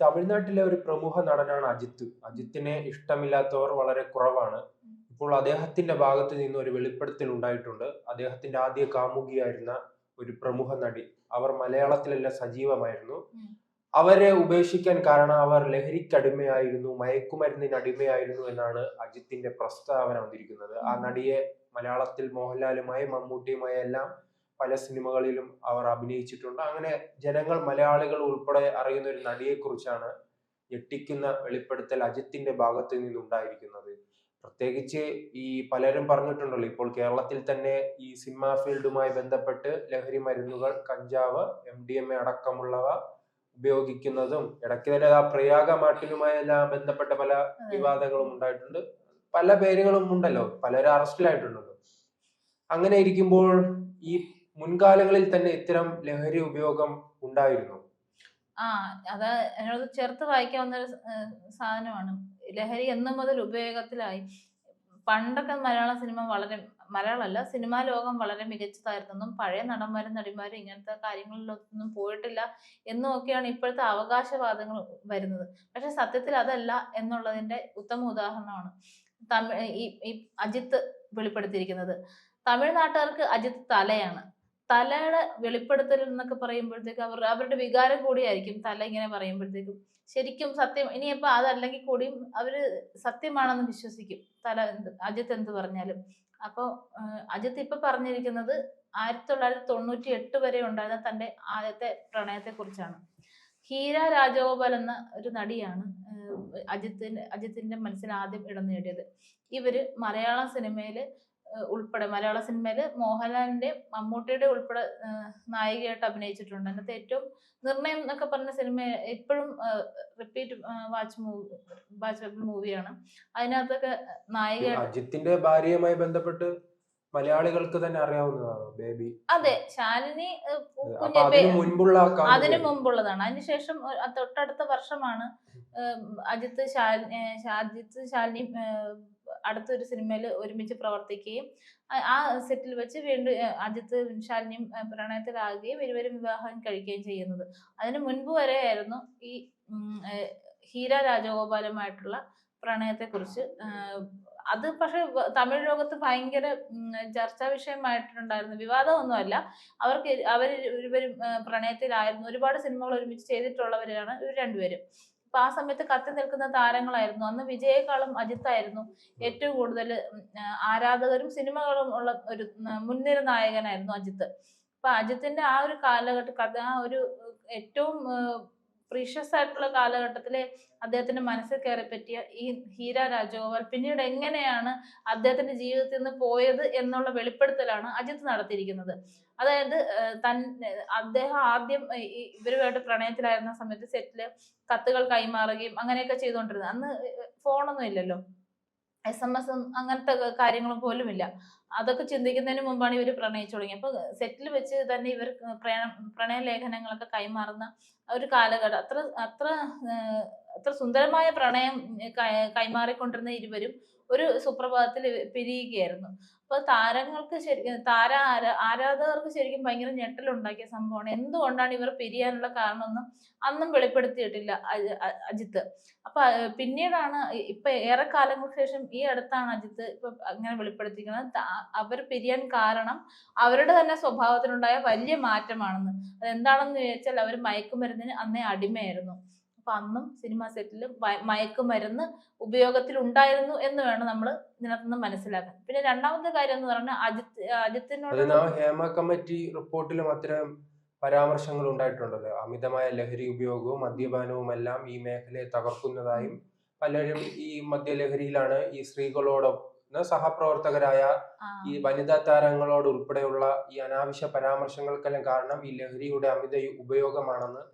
തമിഴ്നാട്ടിലെ ഒരു പ്രമുഖ നടനാണ് അജിത്ത്. അജിത്തിനെ ഇഷ്ടമില്ലാത്തവർ വളരെ കുറവാണ്. ഇപ്പോൾ അദ്ദേഹത്തിന്റെ ഭാഗത്ത് നിന്ന് ഒരു വെളിപ്പെടുത്തൽ ഉണ്ടായിട്ടുണ്ട്. അദ്ദേഹത്തിന്റെ ആദ്യ കാമുകിയായിരുന്ന ഒരു പ്രമുഖ നടി. അവർ മലയാളത്തിലല്ല സജീവമായിരുന്നു. അവരെ ഉപേക്ഷിക്കാൻ കാരണം അവർ ലഹരിക്കടിമയായിരുന്നു, മയക്കുമരുന്നിന് അടിമയായിരുന്നു എന്നാണ് അജിത്തിന്റെ പ്രസ്താവന വന്നിരിക്കുന്നത്. ആ നടിയെ മലയാളത്തിൽ മോഹൻലാലുമായി മമ്മൂട്ടിയുമായി എല്ലാം പല സിനിമകളിലും അവർ അഭിനയിച്ചിട്ടുണ്ട്. അങ്ങനെ ജനങ്ങൾ മലയാളികൾ ഉൾപ്പെടെ അറിയുന്ന ഒരു നടിയെ കുറിച്ചാണ് ഞെട്ടിക്കുന്ന വെളിപ്പെടുത്തൽ അജിത്തിന്റെ ഭാഗത്ത് നിന്നുണ്ടായിരിക്കുന്നത്. പ്രത്യേകിച്ച് ഈ പലരും പറഞ്ഞിട്ടുണ്ടല്ലോ, ഇപ്പോൾ കേരളത്തിൽ തന്നെ ഈ സിനിമാ ഫീൽഡുമായി ബന്ധപ്പെട്ട് ലഹരി മരുന്നുകൾ, കഞ്ചാവ്, MDMA അടക്കമുള്ളവ ഉപയോഗിക്കുന്നതും ഇടയ്ക്ക് തന്നെ ആ പ്രയാഗ മാർട്ടിനുമായെല്ലാം ബന്ധപ്പെട്ട പല വിവാദങ്ങളും ഉണ്ടായിട്ടുണ്ട്. പല പേരുകളും ഉണ്ടല്ലോ, പലരും അറസ്റ്റിലായിട്ടുണ്ടല്ലോ. അങ്ങനെ ഇരിക്കുമ്പോൾ ഈ മുൻകാലങ്ങളിൽ തന്നെ ഇത്തരം ലഹരി ഉപയോഗം ഉണ്ടായിരുന്നു. ആ അത് എന്നോട് ചേർത്ത് വായിക്കാവുന്ന ഒരു സാധനമാണ്. ലഹരി എന്ന് മുതൽ ഉപയോഗത്തിലായി. പണ്ടൊക്കെ മലയാള സിനിമ വളരെ മലയാളമല്ല സിനിമാ ലോകം വളരെ മികച്ചതായിരുന്നെന്നും പഴയ നടന്മാരും നടിമാരും ഇങ്ങനത്തെ കാര്യങ്ങളിലൊന്നും പോയിട്ടില്ല എന്നും ഒക്കെയാണ് ഇപ്പോഴത്തെ അവകാശവാദങ്ങൾ വരുന്നത്. പക്ഷെ സത്യത്തിൽ അതല്ല എന്നുള്ളതിന്റെ ഉത്തമ ഉദാഹരണമാണ് ഈ അജിത്ത് വെളിപ്പെടുത്തിയിരിക്കുന്നത്. തമിഴ്നാട്ടുകാർക്ക് അജിത്ത് തലയാണ്. തലയുടെ വെളിപ്പെടുത്തൽ എന്നൊക്കെ പറയുമ്പോഴത്തേക്ക് അവരുടെ വികാരം കൂടിയായിരിക്കും തല ഇങ്ങനെ പറയുമ്പോഴത്തേക്കും. ശരിക്കും സത്യം ഇനിയിപ്പോ അതല്ലെങ്കിൽ കൂടിയും അവര് സത്യമാണെന്ന് വിശ്വസിക്കും. അജിത്ത് എന്ത് പറഞ്ഞാലും. അപ്പൊ അജിത്ത് ഇപ്പൊ പറഞ്ഞിരിക്കുന്നത് 1998 വരെ ഉണ്ടായിരുന്ന തന്റെ ആദ്യത്തെ പ്രണയത്തെ കുറിച്ചാണ്. ഹീര രാജഗോപാൽ എന്ന ഒരു നടിയാണ് അജിത്തിന്റെ മനസ്സിൽ ആദ്യം ഇടം നേടിയത്. ഇവര് മലയാള സിനിമയില് മോഹൻലാലിന്റെയും മമ്മൂട്ടിയുടെയും ഉൾപ്പെടെ നായികയായിട്ട് അഭിനയിച്ചിട്ടുണ്ട്. അതിനകത്ത് ഏറ്റവും നിർണയം എന്നൊക്കെ പറഞ്ഞ സിനിമ ഇപ്പോഴും റിപ്പീറ്റ് വാച്ചബിൾ മൂവിയാണ്. അതിനകത്തൊക്കെ നായികയായിട്ട് അജിത്തിന്റെ ഭാര്യയുമായി ബന്ധപ്പെട്ട് മലയാളികൾക്ക് തന്നെ അറിയാവുന്നതാണ് ബേബി. അതെ, ശാലിനി അതിനു മുമ്പുള്ളതാണ്. അതിനുശേഷം തൊട്ടടുത്ത വർഷമാണ് അജിത്ത് ശാലിനി അടുത്തൊരു സിനിമയിൽ ഒരുമിച്ച് പ്രവർത്തിക്കുകയും ആ സെറ്റിൽ വെച്ച് വീണ്ടും അജിത്ത് ശാലിനിയും പ്രണയത്തിലാകുകയും ഇരുവരും വിവാഹം കഴിക്കുകയും ചെയ്യുന്നത്. അതിനു മുൻപ് വരെയായിരുന്നു ഈ ഹീര രാജഗോപാലുമായിട്ടുള്ള പ്രണയത്തെക്കുറിച്ച്. അത് പക്ഷെ തമിഴ് ലോകത്ത് ഭയങ്കര ചർച്ചാ വിഷയമായിട്ടുണ്ടായിരുന്നു. വിവാദമൊന്നുമല്ല. ഇരുവരും പ്രണയത്തിലായിരുന്നു. ഒരുപാട് സിനിമകൾ ഒരുമിച്ച് ചെയ്തിട്ടുള്ളവരാണ് ഇവർ രണ്ടുപേരും. അപ്പൊ ആ സമയത്ത് കത്തി നിൽക്കുന്ന താരങ്ങളായിരുന്നു. അന്ന് വിജയേക്കാളും അജിത്തായിരുന്നു ഏറ്റവും കൂടുതൽ ആരാധകരും സിനിമകളും ഉള്ള ഒരു മുൻനിര നായകനായിരുന്നു അജിത്ത്. അപ്പൊ അജിത്തിന്റെ ആ ഒരു ആ ഒരു ഏറ്റവും പ്രീഷ്യസ് ആയിട്ടുള്ള കാലഘട്ടത്തിലെ അദ്ദേഹത്തിന്റെ മനസ്സിൽ കയറി പറ്റിയ ഈ ഹീര രാജഗോപാൽ പിന്നീട് എങ്ങനെയാണ് അദ്ദേഹത്തിന്റെ ജീവിതത്തിൽ നിന്ന് പോയത് എന്നുള്ള വെളിപ്പെടുത്തലാണ് അജിത്ത് നടത്തിയിരിക്കുന്നത്. അതായത് അദ്ദേഹം ആദ്യം ഇവരുമായിട്ട് പ്രണയത്തിലായിരുന്ന സമയത്ത് സെറ്റില് കത്തുകൾ കൈമാറുകയും അങ്ങനെയൊക്കെ ചെയ്തുകൊണ്ടിരുന്നത്. അന്ന് ഫോണൊന്നും ഇല്ലല്ലോ, SMS അങ്ങനത്തെ കാര്യങ്ങൾ പോലും ഇല്ല. അതൊക്കെ ചിന്തിക്കുന്നതിന് മുമ്പാണ് ഇവർ പ്രണയിച്ചു തുടങ്ങിയത്. അപ്പൊ സെറ്റിൽ വെച്ച് തന്നെ ഇവർ പ്രണയ ലേഖനങ്ങളൊക്കെ കൈമാറുന്ന ഒരു കാലഘട്ടം. അത്ര അത്ര അത്ര സുന്ദരമായ പ്രണയം കൈമാറിക്കൊണ്ടിരുന്ന ഇരുവരും ഒരു സുപ്രഭാതത്തിൽ പിരിയുകയായിരുന്നു. അപ്പൊ താരങ്ങൾക്ക് ശരിക്കും ആരാധകർക്ക് ശരിക്കും ഭയങ്കര ഞെട്ടലുണ്ടാക്കിയ സംഭവമാണ്. എന്തുകൊണ്ടാണ് ഇവർ പിരിയാനുള്ള കാരണമൊന്നും അന്നും വെളിപ്പെടുത്തിയിട്ടില്ല അജിത്ത്. അപ്പൊ പിന്നീടാണ് ഇപ്പൊ ഏറെ കാലങ്ങൾക്ക് ശേഷം ഈ അടുത്താണ് അജിത്ത് ഇപ്പൊ അങ്ങനെ വെളിപ്പെടുത്തിയിരിക്കുന്നത്. അവർ പിരിയാൻ കാരണം അവരുടെ തന്നെ സ്വഭാവത്തിലുണ്ടായ വലിയ മാറ്റമാണെന്ന്. അതെന്താണെന്ന് ചോദിച്ചാൽ അവർ മയക്കുമരുന്നിന് അന്നേ അടിമയായിരുന്നു. അപ്പൊ അന്നും സിനിമ സെറ്റിൽ മയക്കുമരുന്ന് ഉപയോഗത്തിൽ ഉണ്ടായിരുന്നു എന്ന് വേണം നമ്മൾ ഇതിനകത്തുനിന്ന് മനസ്സിലാക്കാൻ. പിന്നെ രണ്ടാമത്തെ കാര്യം എന്ന് പറഞ്ഞാൽ അജിത്തിനോട് ഹേമ കമ്മിറ്റി റിപ്പോർട്ടിലും അത്തരം പരാമർശങ്ങൾ ഉണ്ടായിട്ടുണ്ടല്ലോ. അമിതമായ ലഹരി ഉപയോഗവും മദ്യപാനവും എല്ലാം ഈ മേഖലയെ തകർക്കുന്നതായും പലരും ഈ മദ്യലഹരിയിലാണ് ഈ സ്ത്രീകളോടൊപ്പം സഹപ്രവർത്തകരായ ഈ വനിതാ താരങ്ങളോട് ഉൾപ്പെടെയുള്ള ഈ അനാവശ്യ പരാമർശങ്ങൾക്കെല്ലാം കാരണം ഈ ലഹരിയുടെ അമിത ഉപയോഗമാണെന്ന്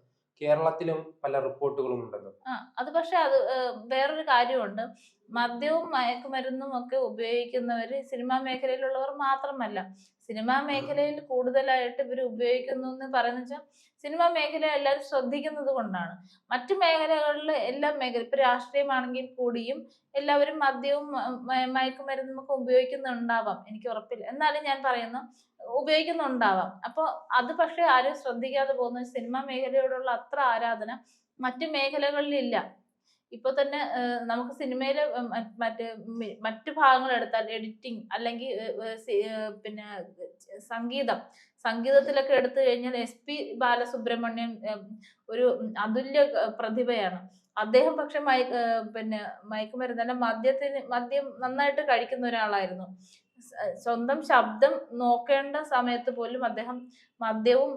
കേരളത്തിലും പല റിപ്പോർട്ടുകളും ഉണ്ടല്ലോ. അത് പക്ഷെ വേറൊരു കാര്യമുണ്ട്. മദ്യവും മയക്കുമരുന്നും ഒക്കെ ഉപയോഗിക്കുന്നവര് സിനിമാ മേഖലയിലുള്ളവർ മാത്രമല്ല. സിനിമാ മേഖലയിൽ കൂടുതലായിട്ട് ഇവർ ഉപയോഗിക്കുന്നു എന്ന് പറയുന്നത് വെച്ചാൽ സിനിമാ മേഖല എല്ലാവരും ശ്രദ്ധിക്കുന്നത് കൊണ്ടാണ്. മറ്റു മേഖലകളിൽ ഇപ്പൊ രാഷ്ട്രീയമാണെങ്കിൽ കൂടിയും എല്ലാവരും മദ്യവും മയക്കുമരുന്നും ഒക്കെ ഉപയോഗിക്കുന്നുണ്ടാവാം, എനിക്ക് ഉറപ്പില്ല. എന്നാലും ഞാൻ പറയുന്നു ഉപയോഗിക്കുന്നുണ്ടാവാം. അപ്പൊ അത് പക്ഷെ ആരും ശ്രദ്ധിക്കാതെ പോകുന്ന സിനിമാ മേഖലയോടുള്ള അത്ര ആരാധന മറ്റു മേഖലകളിലില്ല. ഇപ്പൊ തന്നെ നമുക്ക് സിനിമയില് മറ്റു ഭാഗങ്ങൾ എടുത്താൽ എഡിറ്റിംഗ് അല്ലെങ്കിൽ പിന്നെ സംഗീതത്തിലൊക്കെ എടുത്തു കഴിഞ്ഞാൽ SP ബാലസുബ്രഹ്മണ്യം ഒരു അതുല്യ പ്രതിഭയാണ്. അദ്ദേഹം പക്ഷെ പിന്നെ മയക്കുമരുന്നല്ല, മദ്യം നന്നായിട്ട് കഴിക്കുന്ന ഒരാളായിരുന്നു. സ്വന്തം ശബ്ദം നോക്കേണ്ട സമയത്ത് പോലും അദ്ദേഹം മദ്യവും,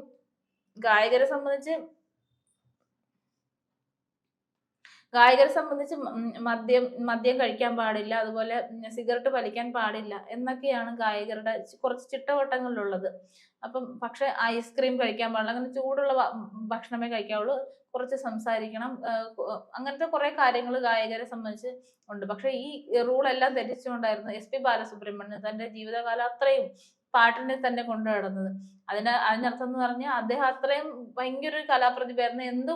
ഗായകരെ സംബന്ധിച്ച് മദ്യം കഴിക്കാൻ പാടില്ല, അതുപോലെ സിഗരറ്റ് വലിക്കാൻ പാടില്ല എന്നൊക്കെയാണ് ഗായകരുടെ കുറച്ച് ചിട്ടവട്ടങ്ങളിലുള്ളത്. പക്ഷെ ഐസ്ക്രീം കഴിക്കാൻ പാടില്ല, അങ്ങനെ ചൂടുള്ള ഭക്ഷണമേ കഴിക്കാവുള്ളൂ, കുറച്ച് സംസാരിക്കണം, അങ്ങനത്തെ കുറെ കാര്യങ്ങൾ ഗായകരെ സംബന്ധിച്ച് ഉണ്ട്. പക്ഷെ ഈ റൂളെല്ലാം തെറ്റിച്ചുകൊണ്ടായിരുന്നു SP ബാലസുബ്രഹ്മണ്യം തന്റെ ജീവിതകാലം അത്രയും പാട്ടിനെ തന്നെ കൊണ്ടു നടന്നത്. അതിനർത്ഥം എന്ന് പറഞ്ഞാൽ അദ്ദേഹം അത്രയും ഭയങ്കര ഒരു കലാപ്രതിഭയായിരുന്നു.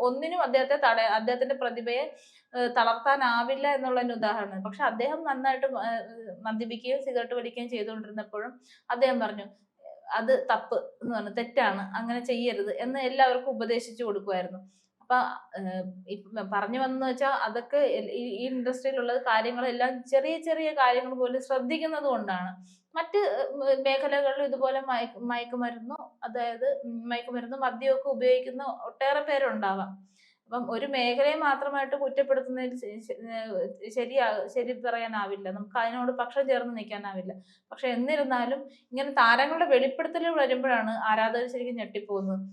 ഒന്നിനും അദ്ദേഹത്തിന്റെ പ്രതിഭയെ തളർത്താനാവില്ല എന്നുള്ളതിന്റെ ഉദാഹരണം. പക്ഷെ അദ്ദേഹം നന്നായിട്ട് മദ്യപിക്കുകയും സിഗരറ്റ് വലിക്കുകയും ചെയ്തുകൊണ്ടിരുന്നപ്പോഴും അദ്ദേഹം പറഞ്ഞു അത് തപ്പ് എന്ന് പറഞ്ഞു, തെറ്റാണ്, അങ്ങനെ ചെയ്യരുത് എന്ന് എല്ലാവർക്കും ഉപദേശിച്ചു കൊടുക്കുമായിരുന്നു. അപ്പൊ പറഞ്ഞു വന്നെന്ന് വെച്ചാൽ അതൊക്കെ ഈ ഇൻഡസ്ട്രിയിലുള്ള കാര്യങ്ങളെല്ലാം ചെറിയ ചെറിയ കാര്യങ്ങൾ പോലും ശ്രദ്ധിക്കുന്നത് കൊണ്ടാണ്. മറ്റ് മേഖലകളിലും ഇതുപോലെ മയക്കുമരുന്നും മദ്യമൊക്കെ ഉപയോഗിക്കുന്ന ഒട്ടേറെ പേരുണ്ടാവാം. അപ്പം ഒരു മേഖലയെ മാത്രമായിട്ട് കുറ്റപ്പെടുത്തുന്നതിൽ ശരി പറയാനാവില്ല, നമുക്ക് അതിനോട് പക്ഷം ചേർന്ന് നിൽക്കാനാവില്ല. പക്ഷെ എന്നിരുന്നാലും ഇങ്ങനെ താരങ്ങളുടെ വെളിപ്പെടുത്തലുകൾ വരുമ്പോഴാണ് ആരാധകർ ശരിക്കും ഞെട്ടിപ്പോകുന്നത്.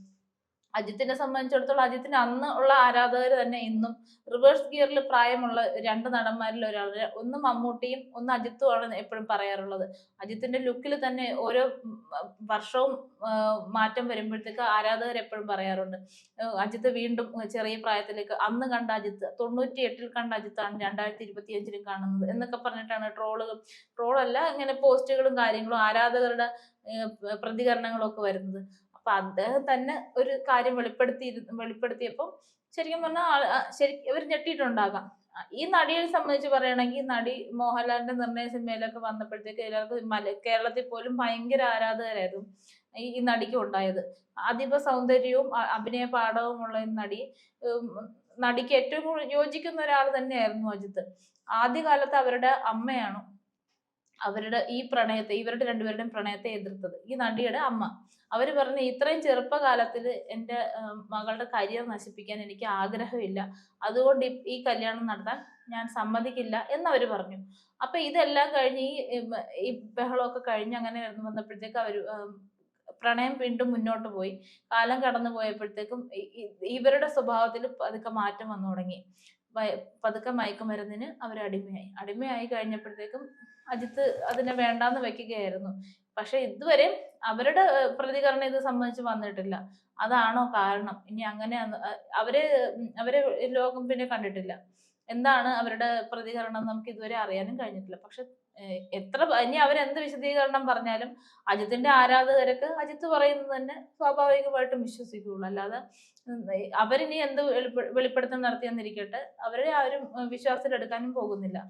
അജിത്തിനെ സംബന്ധിച്ചിടത്തോളം അജിത്തിന് അന്ന് ഉള്ള ആരാധകർ തന്നെ ഇന്നും റിവേഴ്സ് ഗിയറിൽ പ്രായമുള്ള 2 നടന്മാരിൽ ഒരാൾ, ഒന്ന് മമ്മൂട്ടിയും ഒന്ന് അജിത്തുമാണ് എപ്പോഴും പറയാറുള്ളത്. അജിത്തിന്റെ ലുക്കിൽ തന്നെ ഓരോ വർഷവും മാറ്റം വരുമ്പോഴത്തേക്ക് ആരാധകർ എപ്പോഴും പറയാറുണ്ട് അജിത്ത് വീണ്ടും ചെറിയ പ്രായത്തിലേക്ക്, അന്ന് കണ്ട അജിത്ത് 98-ൽ കണ്ട അജിത്താണ് 2025-ലും കാണുന്നത് എന്നൊക്കെ പറഞ്ഞിട്ടാണ് ട്രോളല്ല ഇങ്ങനെ പോസ്റ്റുകളും കാര്യങ്ങളും ആരാധകരുടെ പ്രതികരണങ്ങളും ഒക്കെ വരുന്നത്. അപ്പൊ അദ്ദേഹം തന്നെ ഒരു കാര്യം വെളിപ്പെടുത്തിയപ്പോൾ ശരിക്കും പറഞ്ഞാൽ ഇവർ ഞെട്ടിയിട്ടുണ്ടാകാം. ഈ നടിയെ സംബന്ധിച്ച് പറയുകയാണെങ്കിൽ നടി മോഹൻലാലിന്റെ നിർണയ സിനിമയിലൊക്കെ വന്നപ്പോഴത്തേക്ക് എല്ലാവർക്കും കേരളത്തിൽ പോലും ഭയങ്കര ആരാധകരായിരുന്നു ഈ നടിക്ക് ഉണ്ടായത്. അതീവ സൗന്ദര്യവും അഭിനയ പാഠവുമുള്ള നടിക്ക് ഏറ്റവും യോജിക്കുന്ന ഒരാൾ തന്നെയായിരുന്നു അജിത്ത്. ആദ്യകാലത്ത് അവരുടെ അമ്മയാണ് ഇവരുടെ രണ്ടുപേരുടെയും പ്രണയത്തെ എതിർത്തത്, ഈ നടിയുടെ അമ്മ. അവര് പറഞ്ഞു ഇത്രയും ചെറുപ്പകാലത്തിൽ എൻ്റെ മകളുടെ കരിയർ നശിപ്പിക്കാൻ എനിക്ക് ആഗ്രഹമില്ല, അതുകൊണ്ട് ഈ കല്യാണം നടത്താൻ ഞാൻ സമ്മതിക്കില്ല എന്നവര് പറഞ്ഞു. അപ്പൊ ഇതെല്ലാം കഴിഞ്ഞ് ഈ ബഹളമൊക്കെ കഴിഞ്ഞ് അങ്ങനെ വന്നപ്പോഴത്തേക്ക് അവര് പ്രണയം വീണ്ടും മുന്നോട്ട് പോയി. കാലം കടന്നു പോയപ്പോഴത്തേക്കും ഇവരുടെ സ്വഭാവത്തിൽ പതുക്കെ മാറ്റം വന്നു തുടങ്ങി. പതുക്കെ മയക്കുമരുന്നിന് അവർ അടിമയായി കഴിഞ്ഞപ്പോഴത്തേക്കും അജിത്ത് അതിനെ വേണ്ടാന്ന് വെക്കുകയായിരുന്നു. പക്ഷെ ഇതുവരെ അവരുടെ പ്രതികരണം ഇത് സംബന്ധിച്ച് വന്നിട്ടില്ല. അതാണോ കാരണം? ഇനി അങ്ങനെ അവരെ ലോകം പിന്നെ കണ്ടിട്ടില്ല. എന്താണ് അവരുടെ പ്രതികരണം നമുക്ക് ഇതുവരെ അറിയാനും കഴിഞ്ഞിട്ടില്ല. പക്ഷെ ഇനി അവരെന്ത് വിശദീകരണം പറഞ്ഞാലും അജിത്തിന്റെ ആരാധകർക്ക് അജിത്ത് പറയുന്നത് തന്നെ സ്വാഭാവികമായിട്ടും വിശ്വസിക്കുകയുള്ളൂ. അല്ലാതെ അവരിനി എന്ത് വെളിപ്പെടുത്തൽ നടത്തിയെന്നിരിക്കട്ടെ, അവരെ ആരും വിശ്വാസത്തിലെടുക്കാനും പോകുന്നില്ല.